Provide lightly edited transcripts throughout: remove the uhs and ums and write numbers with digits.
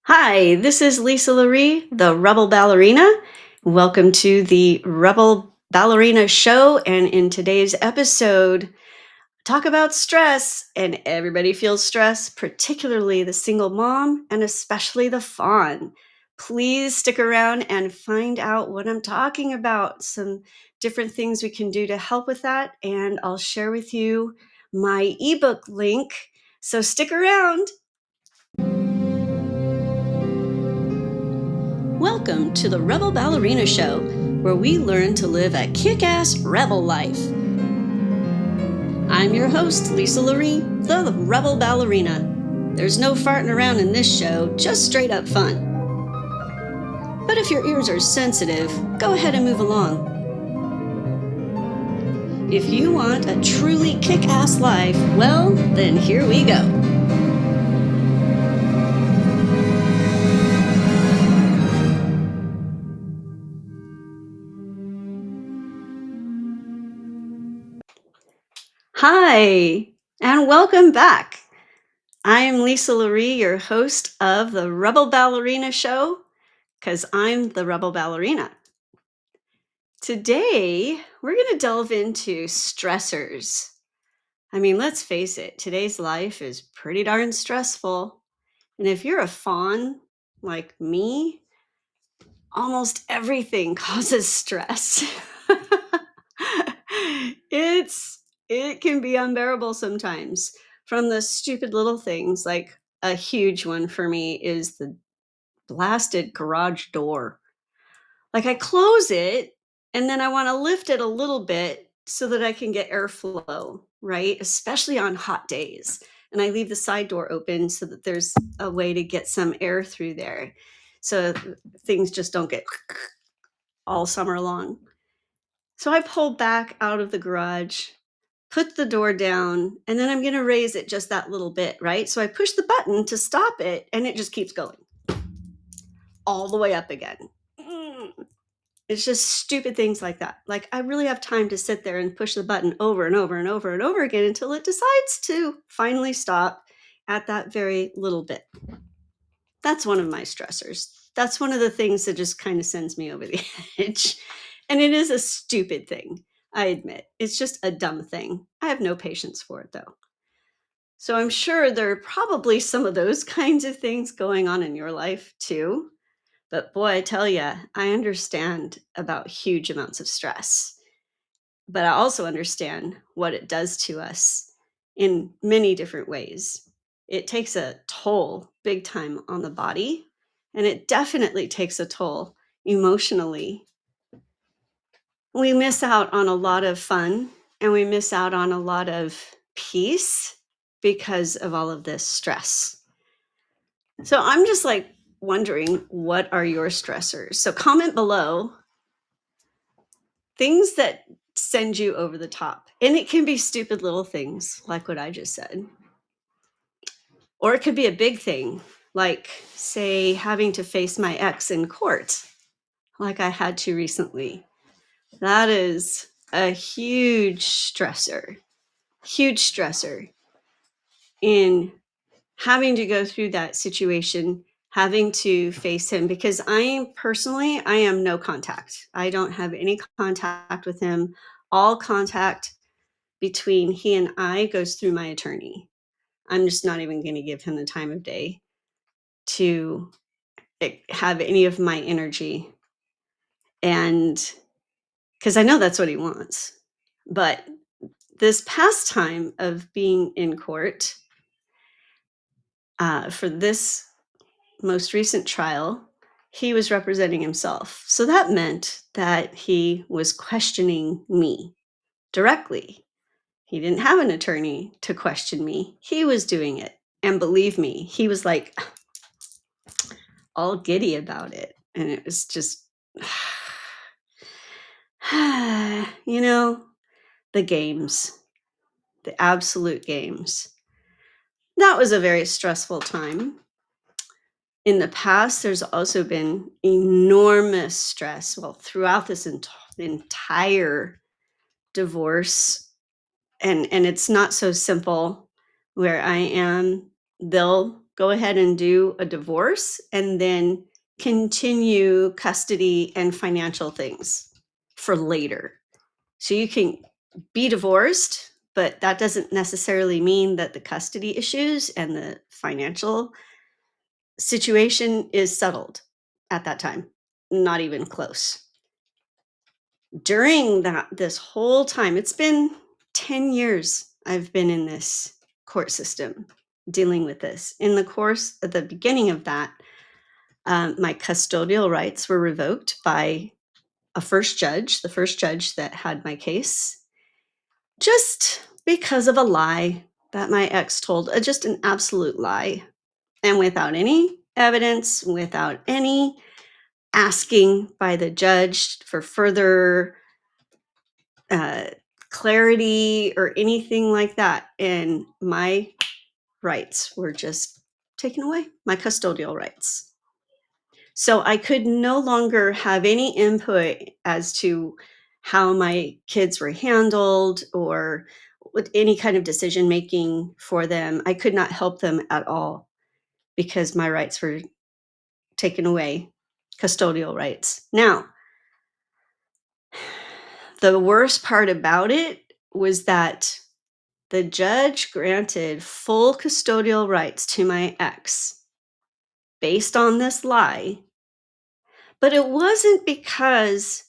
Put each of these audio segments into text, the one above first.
Hi, this is Lisa Loree, the Rebel Ballerina. Welcome to the Rebel Ballerina Show. And in today's episode, talk about stress. And everybody feels stress, particularly the single mom and especially the fawn. Please stick around and find out what I'm talking about. Some different things we can do to help with that. And I'll share with you my ebook link. So stick around. Welcome to the Rebel Ballerina Show, where we learn to live a kick-ass rebel life. I'm your host, Lisa Loree, the Rebel Ballerina. There's no farting around in this show, just straight up fun. But if your ears are sensitive, go ahead and move along. If you want a truly kick-ass life, well, then here we go. Hi, and welcome back. I am Lisa Loree, your host of the Rebel Ballerina Show, because I'm the Rebel Ballerina. Today, we're going to delve into stressors. I mean, let's face it, today's life is pretty darn stressful. And if you're a fawn like me, almost everything causes stress. It can be unbearable sometimes, from the stupid little things. Like a huge one for me is the blasted garage door. Like I close it and then I want to lift it a little bit so that I can get airflow, right? Especially on hot days. And I leave the side door open so that there's a way to get some air through there. So things just don't get all summer long. So I pull back out of the garage, put the door down, and then I'm going to raise it just that little bit, right? So I push the button to stop it and it just keeps going all the way up again. It's just stupid things like that. Like I really have time to sit there and push the button over and over and over and over again until it decides to finally stop at that very little bit. That's one of my stressors. That's one of the things that just kind of sends me over the edge. And it is a stupid thing, I admit. It's just a dumb thing. I have no patience for it though. So I'm sure there are probably some of those kinds of things going on in your life too. But boy, I tell you, I understand about huge amounts of stress. But I also understand what it does to us in many different ways. It takes a toll big time on the body, and it definitely takes a toll emotionally. We miss out on a lot of fun and we miss out on a lot of peace because of all of this stress. So I'm just like wondering, what are your stressors? So comment below things that send you over the top. And it can be stupid little things like what I just said. Or it could be a big thing, like, say, having to face my ex in court, like I had to recently. That is a huge stressor in having to go through that situation, having to face him, because I am no contact. I don't have any contact with him. All contact between he and I goes through my attorney. I'm just not even going to give him the time of day to have any of my energy. And because I know that's what he wants. But this past time of being in court for this most recent trial, he was representing himself. So that meant that he was questioning me directly. He didn't have an attorney to question me. He was doing it. And believe me, he was like all giddy about it. And it was just, you know, the games, the absolute games. That was a very stressful time. In the past, there's also been enormous stress. Well, throughout this entire divorce, and it's not so simple. Where I am, they'll go ahead and do a divorce and then continue custody and financial things for later. So you can be divorced, but that doesn't necessarily mean that the custody issues and the financial situation is settled at that time. Not even close. During this whole time, it's been 10 years I've been in this court system dealing with this. In the course at the beginning of that, my custodial rights were revoked by the first judge that had my case, just because of a lie that my ex told, just an absolute lie. And without any evidence, without any asking by the judge for further uh, clarity or anything like that. And my rights were just taken away, my custodial rights. So I could no longer have any input as to how my kids were handled or with any kind of decision making for them. I could not help them at all because my rights were taken away, custodial rights. Now, the worst part about it was that the judge granted full custodial rights to my ex based on this lie, but it wasn't because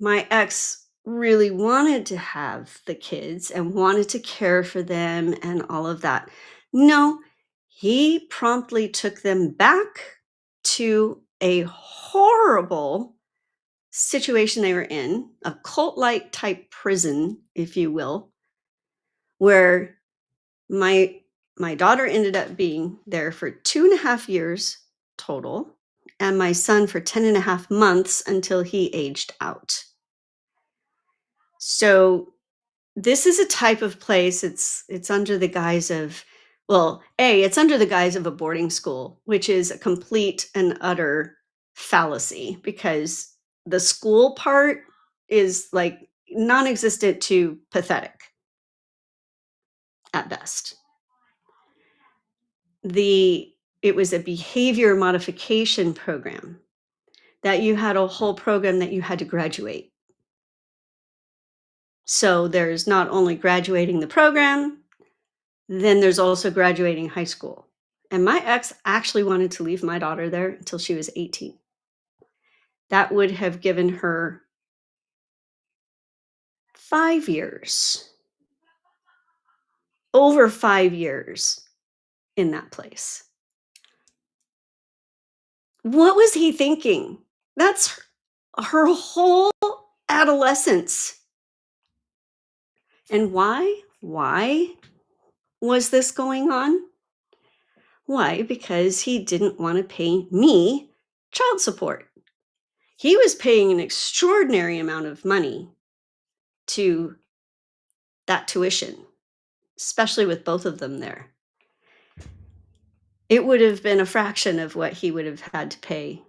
my ex really wanted to have the kids and wanted to care for them and all of that. No, he promptly took them back to a horrible situation they were in, a cult-like type prison, if you will, where my my daughter ended up being there for 2.5 years total, and my son for 10.5 months until he aged out. So this is a type of place, it's under the guise of, well, it's under the guise of a boarding school, which is a complete and utter fallacy because the school part is like non-existent to pathetic at best. The It was a behavior modification program that you had a whole program that you had to graduate. So there's not only graduating the program, then there's also graduating high school. And my ex actually wanted to leave my daughter there until she was 18. That would have given her 5 years, over 5 years in that place. What was he thinking? That's her whole adolescence. And why? Why was this going on? Why? Because he didn't want to pay me child support. He was paying an extraordinary amount of money to that tuition, especially with both of them there. It would have been a fraction of what he would have had to pay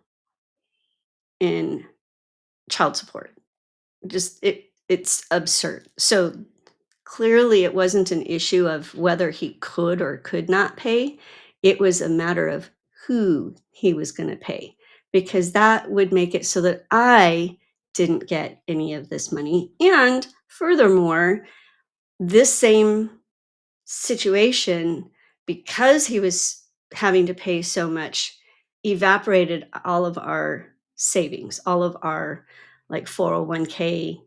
in child support. It's absurd. So clearly it wasn't an issue of whether he could or could not pay. It was a matter of who he was going to pay, because that would make it so that I didn't get any of this money. And furthermore, this same situation, because he was having to pay so much, evaporated all of our savings, all of our like 401k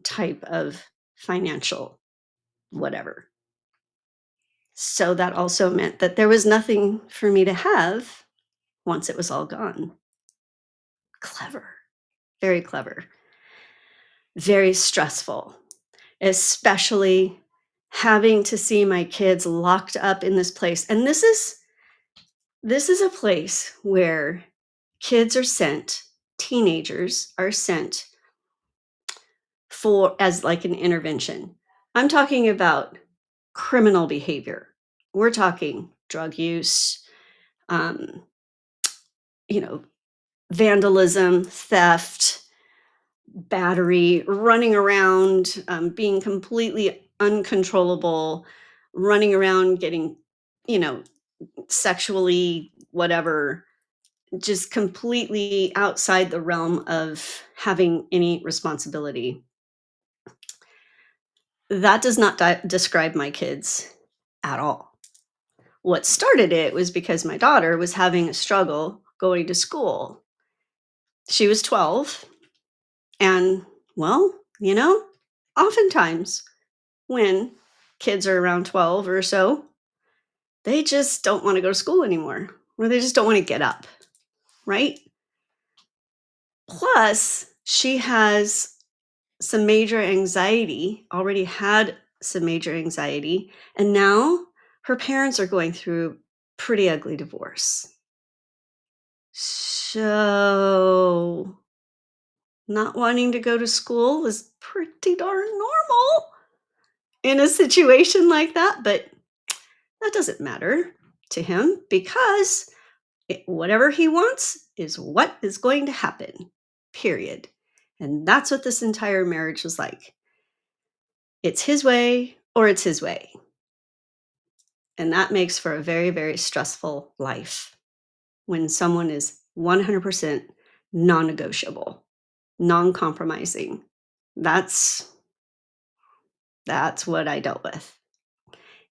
type of financial whatever. So that also meant that there was nothing for me to have once it was all gone. Clever, very clever, very stressful, especially having to see my kids locked up in this place. And this is a place where kids are sent, teenagers are sent for as like an intervention. I'm talking about criminal behavior. We're talking drug use, um, you know, vandalism, theft, battery, running around, being completely uncontrollable, running around getting, you know, sexually, whatever, just completely outside the realm of having any responsibility. That does not describe my kids at all. What started it was because my daughter was having a struggle going to school. She was 12, and well, oftentimes when kids are around 12 or so, they just don't want to go to school anymore, or they just don't want to get up, right? Plus, she has some major anxiety, already had some major anxiety, and now her parents are going through pretty ugly divorce. So, not wanting to go to school was pretty darn normal in a situation like that, but that doesn't matter to him because whatever he wants is what is going to happen, period. And that's what this entire marriage was like. It's his way or it's his way. And that makes for a very, very stressful life when someone is 100% non negotiable, non compromising. That's that's what I dealt with.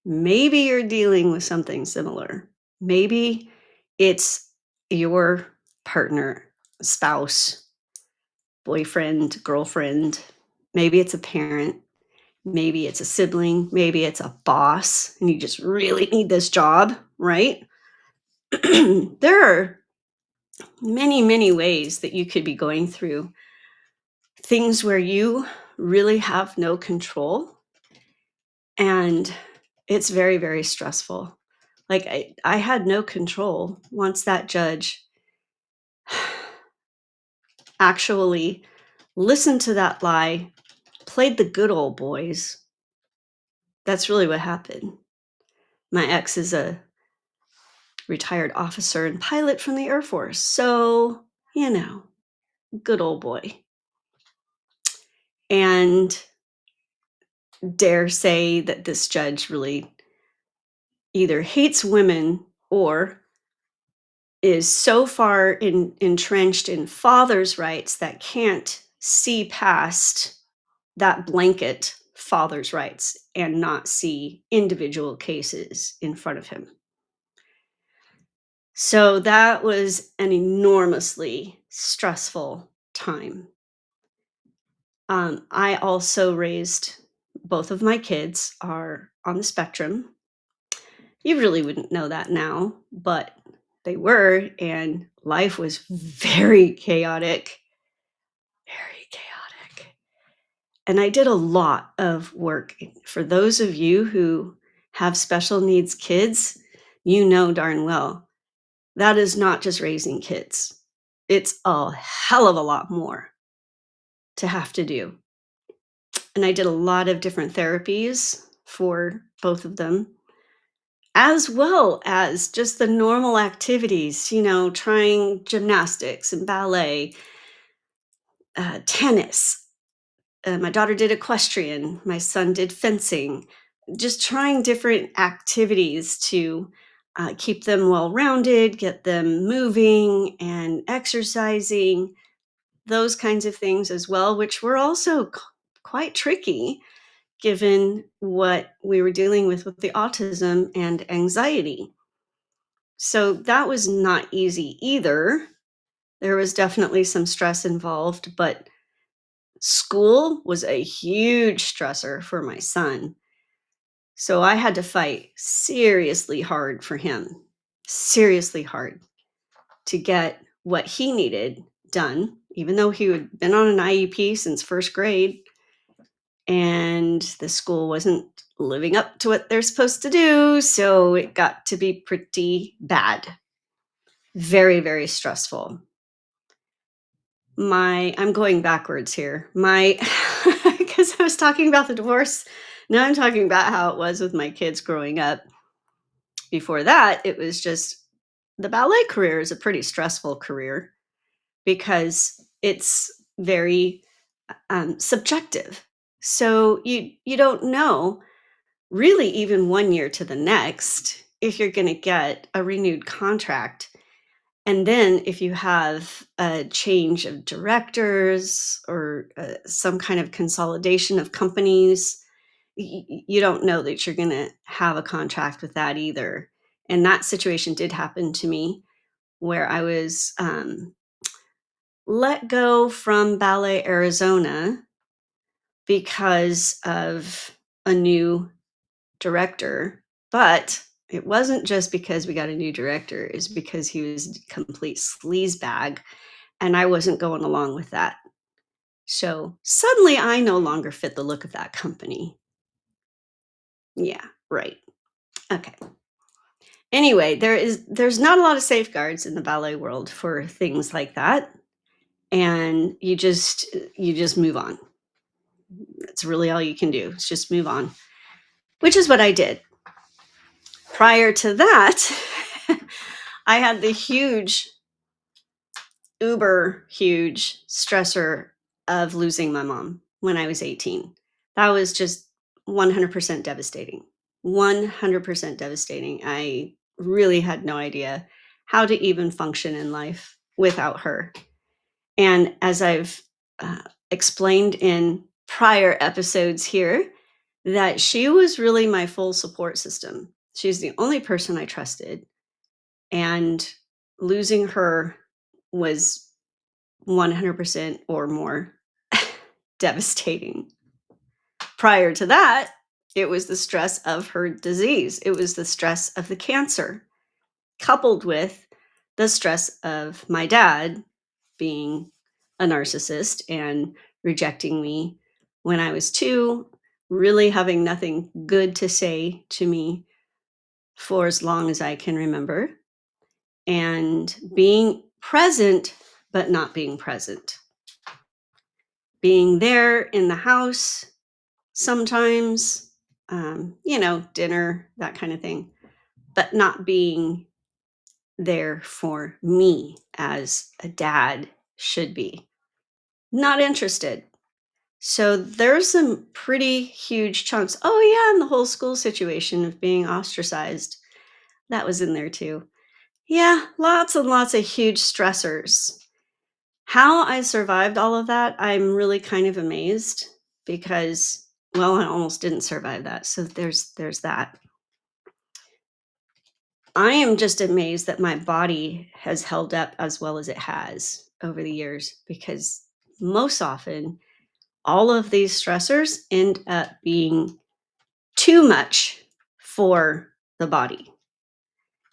Maybe you're dealing with something similar. Maybe it's your partner, spouse, boyfriend, girlfriend. Maybe it's a parent. Maybe it's a sibling. Maybe it's a boss, and you just really need this job, right? There are many, many ways that you could be going through things where you really have no control, and it's very, very stressful. Like I had no control once that judge actually listened to that lie, played the good old boys. That's really what happened. My ex is a retired officer and pilot from the Air Force. So, good old boy. And dare say that this judge really either hates women or is so far entrenched in father's rights that can't see past that blanket father's rights and not see individual cases in front of him. So that was an enormously stressful time. I also raised both of my kids are on the spectrum. You really wouldn't know that now, but they were, and life was very chaotic, very chaotic. And I did a lot of work. For those of you who have special needs kids, you know darn well that is not just raising kids. It's a hell of a lot more to have to do. And I did a lot of different therapies for both of them, as well as just the normal activities, trying gymnastics and ballet, tennis. My daughter did equestrian, my son did fencing, just trying different activities to keep them well rounded, get them moving and exercising, those kinds of things as well, which were also quite tricky given what we were dealing with the autism and anxiety. So that was not easy either. There was definitely some stress involved, but school was a huge stressor for my son. So I had to fight seriously hard for him, seriously hard to get what he needed done, even though he had been on an IEP since first grade and the school wasn't living up to what they're supposed to do. So it got to be pretty bad, very, very stressful. I'm going backwards here. Because I was talking about the divorce. Now I'm talking about how it was with my kids growing up. Before that, it was just the ballet career is a pretty stressful career because it's very subjective. So you don't know really even one year to the next if you're going to get a renewed contract. And then if you have a change of directors or some kind of consolidation of companies, you don't know that you're going to have a contract with that either. And that situation did happen to me where I was let go from Ballet Arizona because of a new director. But it wasn't just because we got a new director, it's because he was a complete sleazebag and I wasn't going along with that. So suddenly I no longer fit the look of that company. Yeah, right. Okay. Anyway, there's not a lot of safeguards in the ballet world for things like that, and you just move on. That's really all you can do. Is just move on, which is what I did. Prior to that, I had the uber huge stressor of losing my mom when I was 18. That was just 100% devastating. 100% devastating. I really had no idea how to even function in life without her. And as I've uh, explained in prior episodes here, that she was really my full support system. She's the only person I trusted. And losing her was 100% or more devastating. Prior to that, it was the stress of her disease. It was the stress of the cancer, coupled with the stress of my dad being a narcissist and rejecting me when I was 2, really having nothing good to say to me for as long as I can remember, and being present, but not being present. Being there in the house sometimes, dinner, that kind of thing, but not being there for me as a dad should be. Not interested. So there's some pretty huge chunks. Oh, yeah, and the whole school situation of being ostracized. That was in there too. Yeah, lots and lots of huge stressors. How I survived all of that, I'm really kind of amazed because, well, I almost didn't survive that. So there's that. I am just amazed that my body has held up as well as it has over the years because most often all of these stressors end up being too much for the body.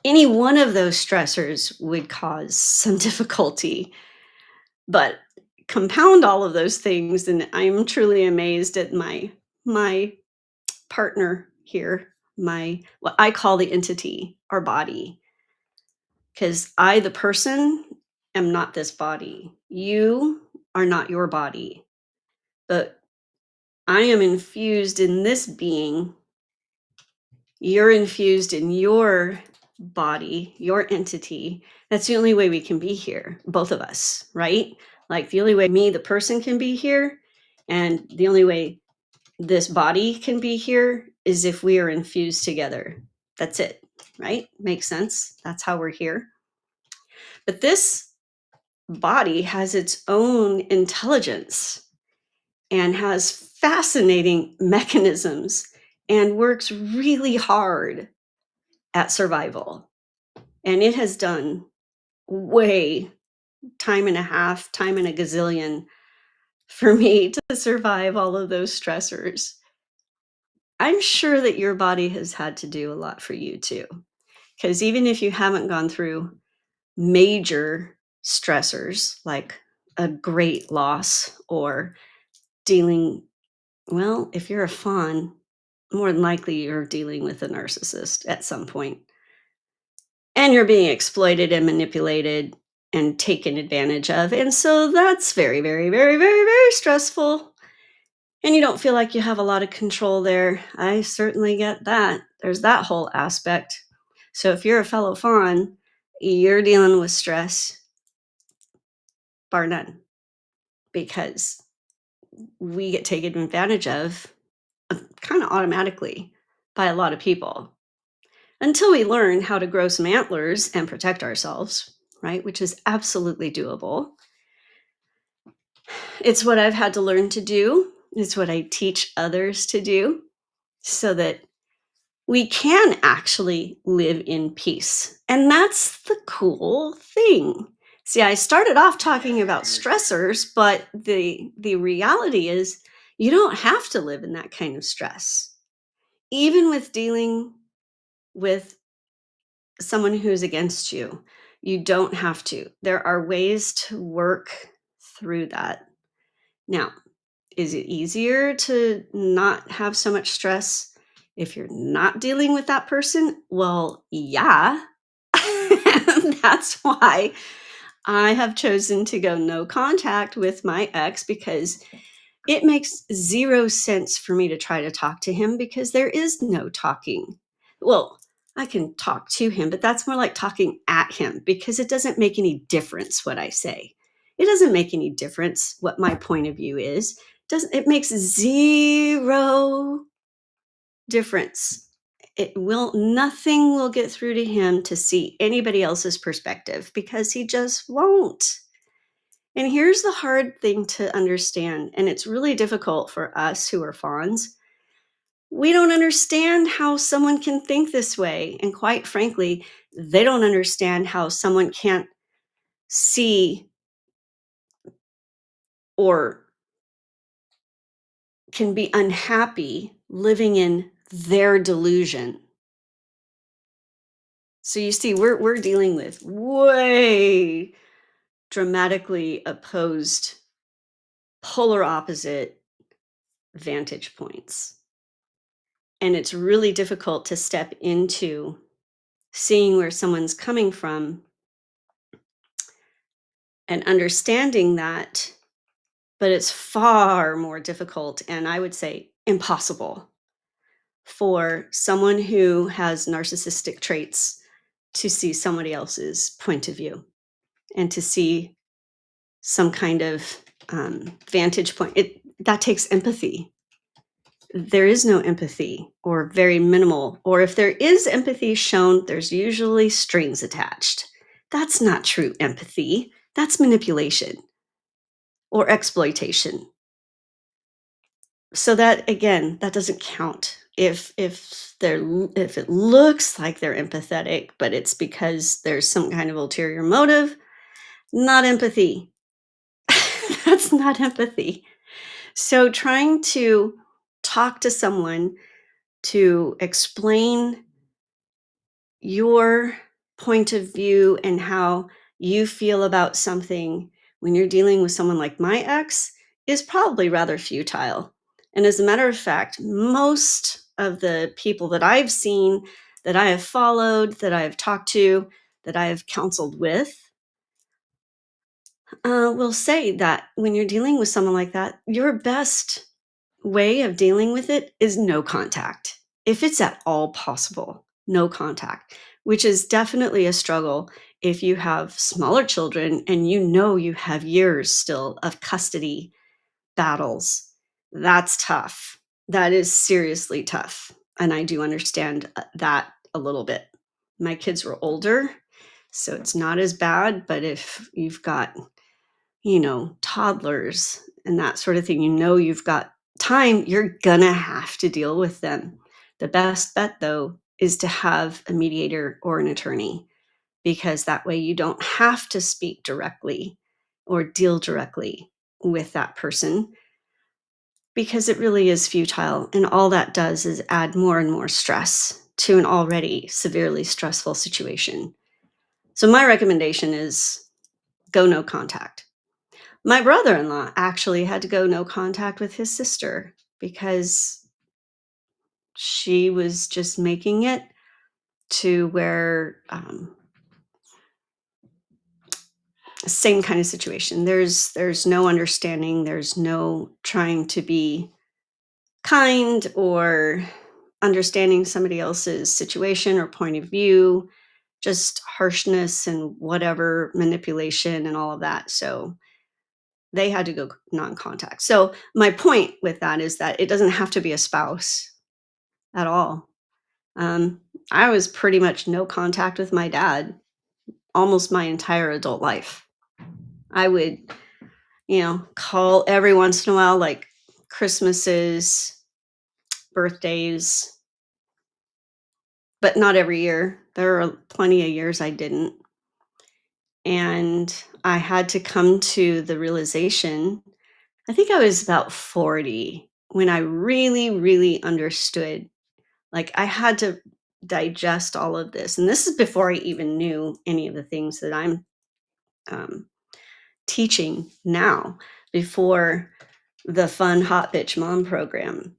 Any one of those stressors would cause some difficulty, but compound all of those things, and I'm truly amazed at my partner here, my what I call the entity, our body, because I, the person, am not this body. You are not your body, but I am infused in this being. You're infused in your body, your entity. That's the only way we can be here, both of us, right? Like the only way me, the person, can be here, and the only way this body can be here is if we are infused together. That's it, right? Makes sense. That's how we're here. But this body has its own intelligence and has fascinating mechanisms and works really hard at survival. And it has done way time and a half, time and a gazillion for me to survive all of those stressors. I'm sure that your body has had to do a lot for you too. Because even if you haven't gone through major stressors like a great loss or dealing, well, if you're a fawn, more than likely you're dealing with a narcissist at some point. And you're being exploited and manipulated and taken advantage of. And so that's very, very, very, very, very stressful. And you don't feel like you have a lot of control there. I certainly get that. There's that whole aspect. So if you're a fellow fawn, you're dealing with stress, bar none, because we get taken advantage of kind of automatically by a lot of people. until we learn how to grow some antlers and protect ourselves, right? Which is absolutely doable. It's what I've had to learn to do. It's what I teach others to do so that we can actually live in peace. And that's the cool thing. See, I started off talking about stressors, but the reality is you don't have to live in that kind of stress. Even with dealing with someone who's against you, you don't have to. There are ways to work through that. Now, is it easier to not have so much stress if you're not dealing with that person? Well, yeah. That's why I have chosen to go no contact with my ex because it makes 0 sense for me to try to talk to him because there is no talking. Well, I can talk to him, but that's more like talking at him because it doesn't make any difference what I say. It doesn't make any difference what my point of view is. Doesn't it makes 0 difference. It will Nothing will get through to him to see anybody else's perspective because he just won't. And here's the hard thing to understand, and it's really difficult for us who are fawns. We don't understand how someone can think this way. And quite frankly, they don't understand how someone can't see or can be unhappy living in their delusion. So you see, we're dealing with way dramatically opposed, polar opposite vantage points. And it's really difficult to step into seeing where someone's coming from and understanding that, but it's far more difficult and I would say impossible for someone who has narcissistic traits to see somebody else's point of view and to see some kind of vantage point. That takes empathy. There is no empathy or very minimal, or if there is empathy shown, there's usually strings attached. That's not true empathy. That's manipulation or exploitation. So that again, that doesn't count. If it looks like they're empathetic, but it's because there's some kind of ulterior motive, not empathy. That's not empathy. So trying to talk to someone to explain your point of view and how you feel about something when you're dealing with someone like my ex is probably rather futile. And as a matter of fact, most of the people that I've seen, that I have followed, that I have talked to, that I have counseled with, will say that when you're dealing with someone like that, your best way of dealing with it is no contact. If it's at all possible, no contact, which is definitely a struggle if you have smaller children and you know you have years still of custody battles. That's tough. That is seriously tough. And I do understand that a little bit. My kids were older, so it's not as bad. But if you've got toddlers and that sort of thing, you've got time, you're gonna have to deal with them. The best bet, though, is to have a mediator or an attorney because that way you don't have to speak directly or deal directly with that person because it really is futile. And all that does is add more and more stress to an already severely stressful situation. So, my recommendation is go no contact. My brother-in-law actually had to go no contact with his sister because she was just making it to where, same kind of situation. There's no understanding, there's no trying to be kind or understanding somebody else's situation or point of view, just harshness and whatever, manipulation and all of that. So they had to go non-contact. So my point with that is that it doesn't have to be a spouse at all. I was pretty much no contact with my dad almost my entire adult life. I would, call every once in a while, like Christmases, birthdays, but not every year. There are plenty of years I didn't. And I had to come to the realization, I think I was about 40 when I really, really understood. Like, I had to digest all of this. And this is before I even knew any of the things that I'm um, teaching now, before the Fun Hot Bitch Mom program.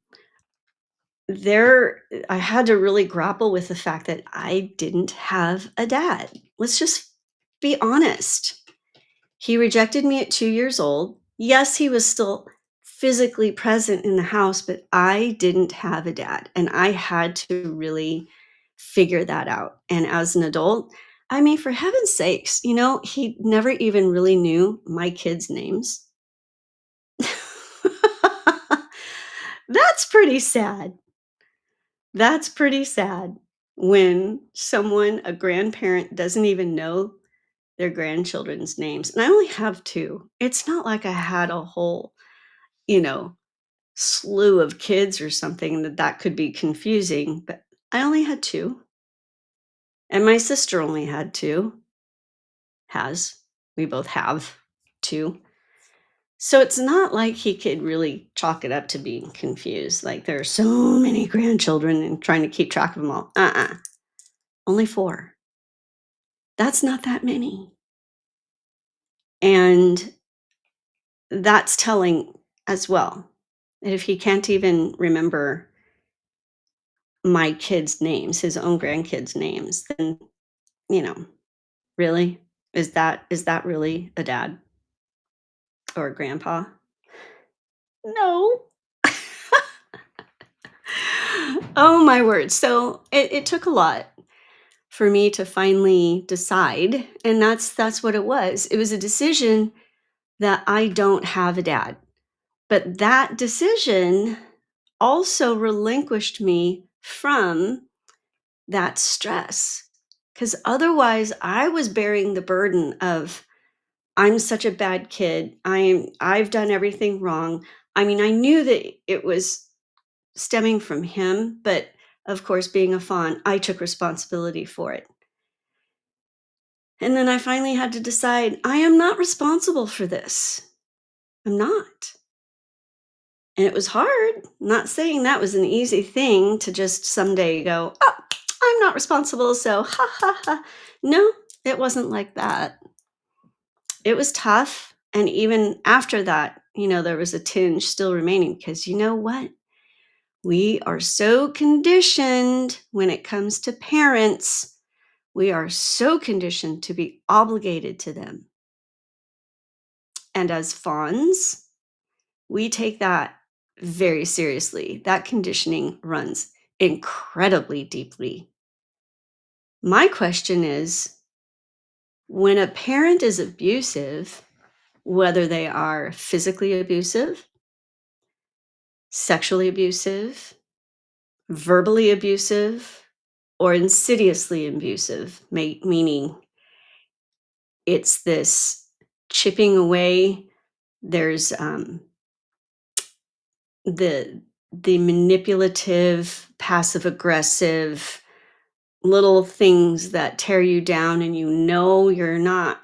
There, I had to really grapple with the fact that I didn't have a dad. Let's just be honest. He rejected me at 2 years old. Yes, he was still physically present in the house, but I didn't have a dad, and I had to really figure that out. And as an adult, I mean, for heaven's sakes, he never even really knew my kids' names. That's pretty sad. That's pretty sad when a grandparent doesn't even know their grandchildren's names, and I only have 2. It's not like I had a whole, you know, slew of kids or something that could be confusing, but I only had 2, and my sister only had 2, has. We both have 2. So it's not like he could really chalk it up to being confused, like, there are so many grandchildren and trying to keep track of them all. Only 4. That's not that many, and that's telling as well. And if he can't even remember my kids' names, his own grandkids' names, then, you know, really? Is that really a dad or a grandpa? No. Oh my word. So it took a lot for me to finally decide. And that's what it was. It was a decision that I don't have a dad. But that decision also relinquished me from that stress. Because otherwise, I was bearing the burden of, I'm such a bad kid. I've done everything wrong. I mean, I knew that it was stemming from him, but of course, being a fawn, I took responsibility for it. And then I finally had to decide, I am not responsible for this. I'm not. And it was hard. Not saying that was an easy thing to just someday go, "Oh, I'm not responsible, so ha ha ha." No, it wasn't like that. It was tough. And even after that, there was a tinge still remaining, because you know what? We are so conditioned when it comes to parents. We are so conditioned to be obligated to them. And as fawns, we take that very seriously. That conditioning runs incredibly deeply. My question is, when a parent is abusive, whether they are physically abusive, sexually abusive, verbally abusive, or insidiously abusive, meaning it's this chipping away, there's the manipulative, passive aggressive little things that tear you down, and you're not,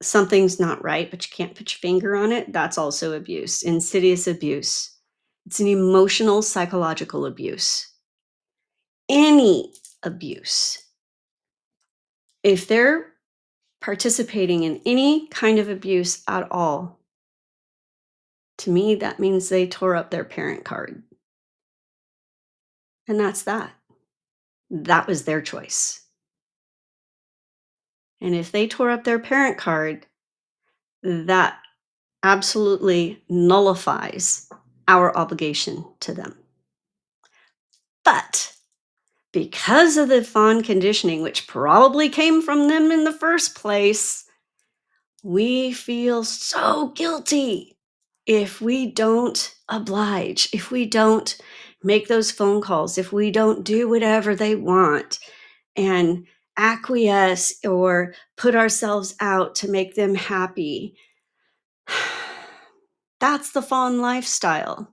something's not right, but you can't put your finger on it. That's also abuse, insidious abuse. It's an emotional, psychological abuse. Any abuse. If they're participating in any kind of abuse at all, to me, that means they tore up their parent card. And that's that. That was their choice. And if they tore up their parent card, that absolutely nullifies our obligation to them. But because of the fawn conditioning, which probably came from them in the first place, we feel so guilty if we don't oblige, if we don't make those phone calls, if we don't do whatever they want. and acquiesce or put ourselves out to make them happy. That's the fawn lifestyle.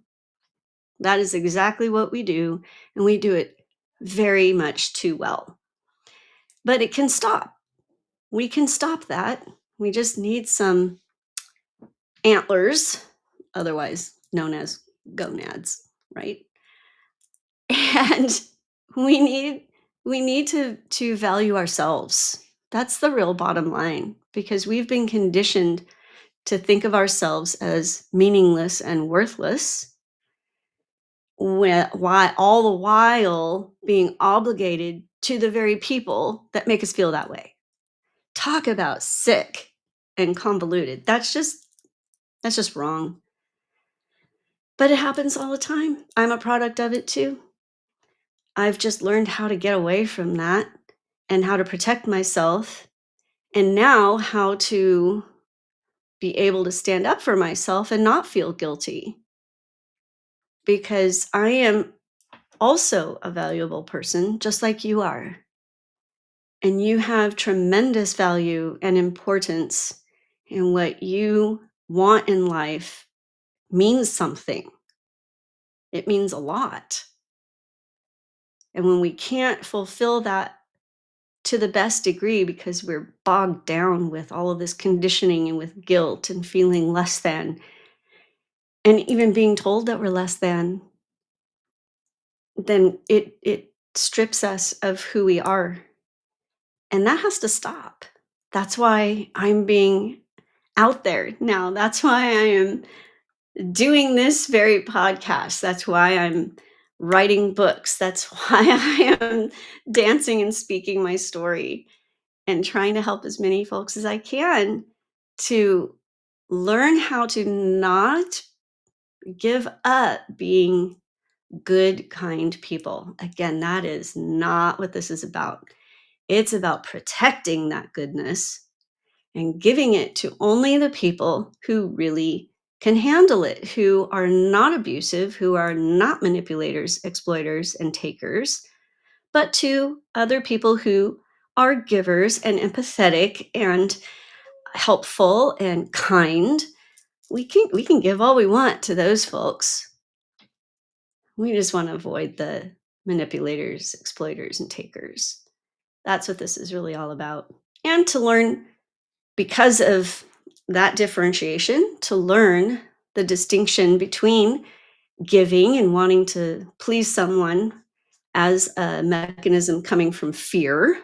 That is exactly what we do, and we do it very much too well. But it can stop. We can stop that. We just need some antlers, otherwise known as gonads, right? And we need we need to value ourselves. That's the real bottom line, because we've been conditioned to think of ourselves as meaningless and worthless, why all the while being obligated to the very people that make us feel that way. Talk about sick and convoluted. That's just wrong. But it happens all the time. I'm a product of it too. I've just learned how to get away from that and how to protect myself, and now how to be able to stand up for myself and not feel guilty, because I am also a valuable person just like you are. And you have tremendous value and importance, and what you want in life means something. It means a lot. And when we can't fulfill that to the best degree because we're bogged down with all of this conditioning and with guilt and feeling less than, and even being told that we're less than, then it strips us of who we are. And that has to stop. That's why I'm being out there now. That's why I am doing this very podcast. That's why I'm writing books. That's why I am dancing and speaking my story and trying to help as many folks as I can to learn how to not give up being good, kind people. Again, that is not what this is about. It's about protecting that goodness and giving it to only the people who really can handle it, who are not abusive, who are not manipulators, exploiters, and takers, but to other people who are givers and empathetic and helpful and kind. We can give all we want to those folks. We just want to avoid the manipulators, exploiters, and takers. That's what this is really all about. And to learn, because of that differentiation, to learn the distinction between giving and wanting to please someone as a mechanism coming from fear,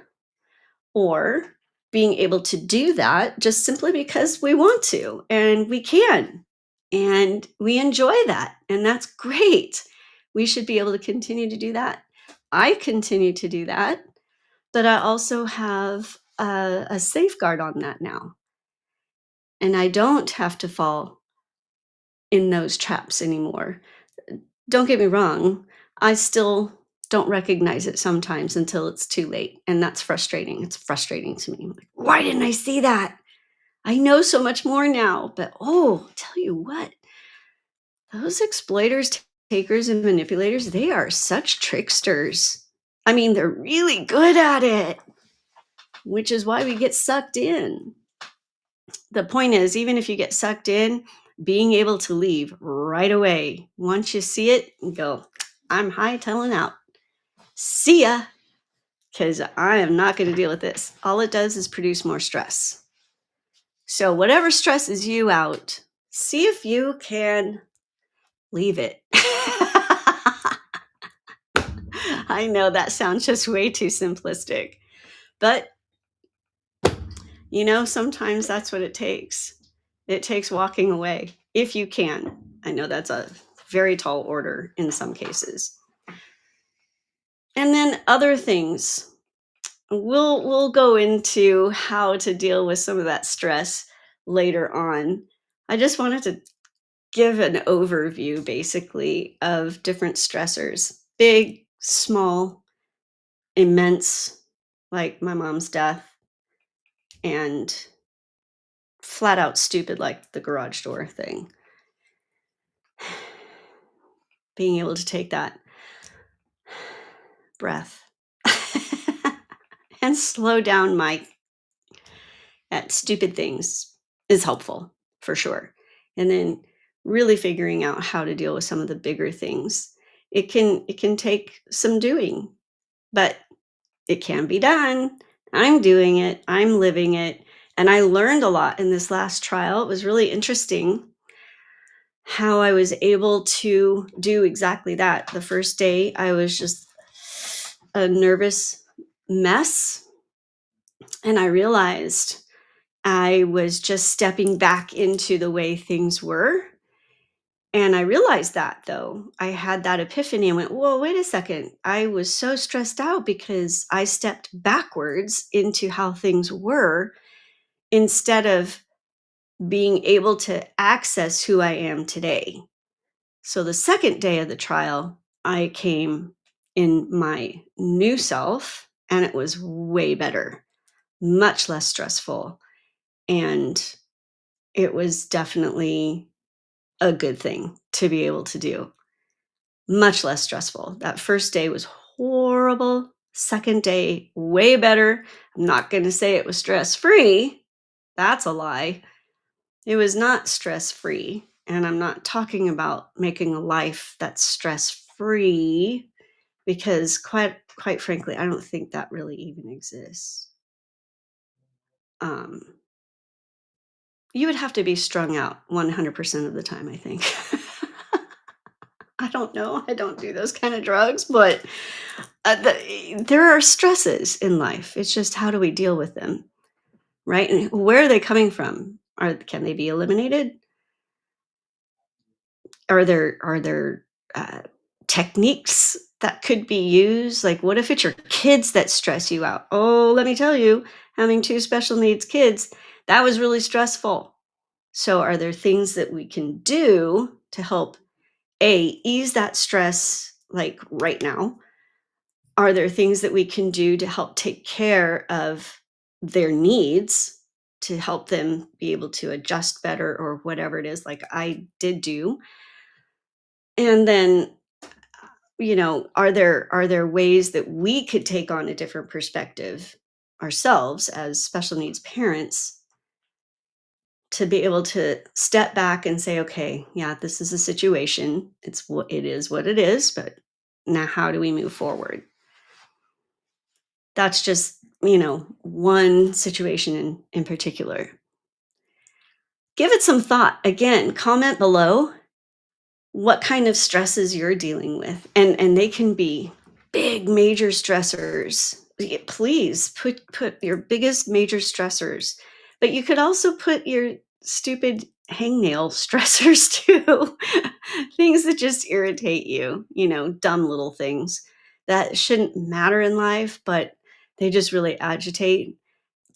or being able to do that just simply because we want to and we can and we enjoy that, and that's great. We should be able to continue to do that. I continue to do that, but I also have a safeguard on that now, and I don't have to fall in those traps anymore. Don't get me wrong, I still don't recognize it sometimes until it's too late, and that's frustrating. It's frustrating to me. I'm like, why didn't I see that? I know so much more now, but oh, tell you what, those exploiters, takers, and manipulators, they are such tricksters. I mean, they're really good at it, which is why we get sucked in. The point is, even if you get sucked in, being able to leave right away. Once you see it, go, I'm hightailing out. See ya, because I am not going to deal with this. All it does is produce more stress. So whatever stresses you out, see if you can leave it. I know that sounds just way too simplistic, but sometimes that's what it takes. It takes walking away if you can. I know that's a very tall order in some cases. And then other things. We'll go into how to deal with some of that stress later on. I just wanted to give an overview basically of different stressors, big, small, immense, like my mom's death, and flat out stupid, like the garage door thing. Being able to take that breath and slow down my at stupid things is helpful for sure. And then really figuring out how to deal with some of the bigger things. It can take some doing, but it can be done. I'm doing it. I'm living it. And I learned a lot in this last trial. It was really interesting how I was able to do exactly that. The first day, I was just a nervous mess. And I realized I was just stepping back into the way things were. And I realized that though. I had that epiphany and went, whoa, wait a second. I was so stressed out because I stepped backwards into how things were instead of being able to access who I am today. So the second day of the trial, I came in my new self and it was way better, much less stressful. And it was definitely a good thing to be able to do. Much less stressful. That first day was horrible. Second day, way better. I'm not going to say it was stress free. That's a lie. It was not stress free. And I'm not talking about making a life that's stress free because quite frankly, I don't think that really even exists. Um, you would have to be strung out 100% of the time, I think. I don't know. I don't do those kind of drugs, but there are stresses in life. It's just how do we deal with them, right? And where are they coming from? Can they be eliminated? Are there uh, techniques that could be used? Like, what if it's your kids that stress you out? Oh, let me tell you, having two special needs kids, that was really stressful. So, are there things that we can do to help ease that stress, like right now? Are there things that we can do to help take care of their needs to help them be able to adjust better or whatever it is, like I did do? And then, are there ways that we could take on a different perspective ourselves as special needs parents to be able to step back and say, okay, yeah, this is a situation. What it is, but now how do we move forward? That's just, one situation in particular. Give it some thought. Again, comment below what kind of stresses you're dealing with. And they can be big major stressors. Please put your biggest major stressors. But you could also put your stupid hangnail stressors too. Things that just irritate you, dumb little things that shouldn't matter in life, but they just really agitate.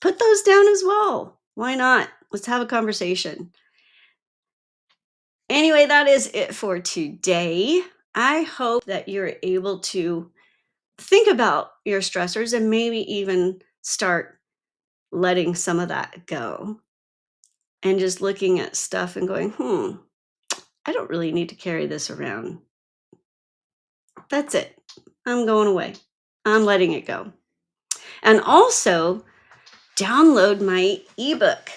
Put those down as well. Why not? Let's have a conversation. Anyway, that is it for today. I hope that you're able to think about your stressors and maybe even start letting some of that go and just looking at stuff and going, I don't really need to carry this around. That's it. I'm going away. I'm letting it go. And also, download my ebook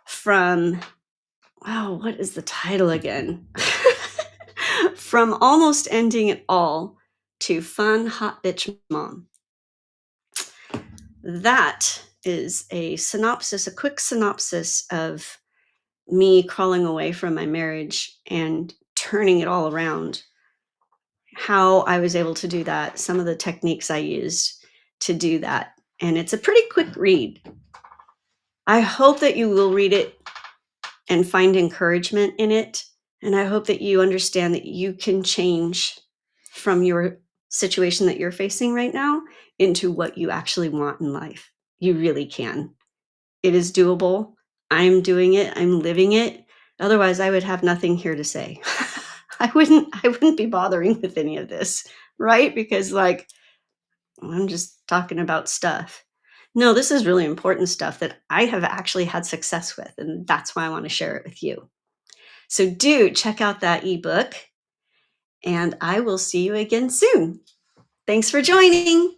from, wow, what is the title again? From almost ending it all to fun hot bitch mom. That is a quick synopsis of me crawling away from my marriage and turning it all around. How I was able to do that, some of the techniques I used to do that. And it's a pretty quick read. I hope that you will read it and find encouragement in it. And I hope that you understand that you can change from your situation that you're facing right now into what you actually want in life. You really can. It is doable. I'm doing it. I'm living it. Otherwise, I would have nothing here to say. I wouldn't be bothering with any of this, right? Because like I'm just talking about stuff. No, this is really important stuff that I have actually had success with, and that's why I want to share it with you. So do check out that ebook, and I will see you again soon. Thanks for joining.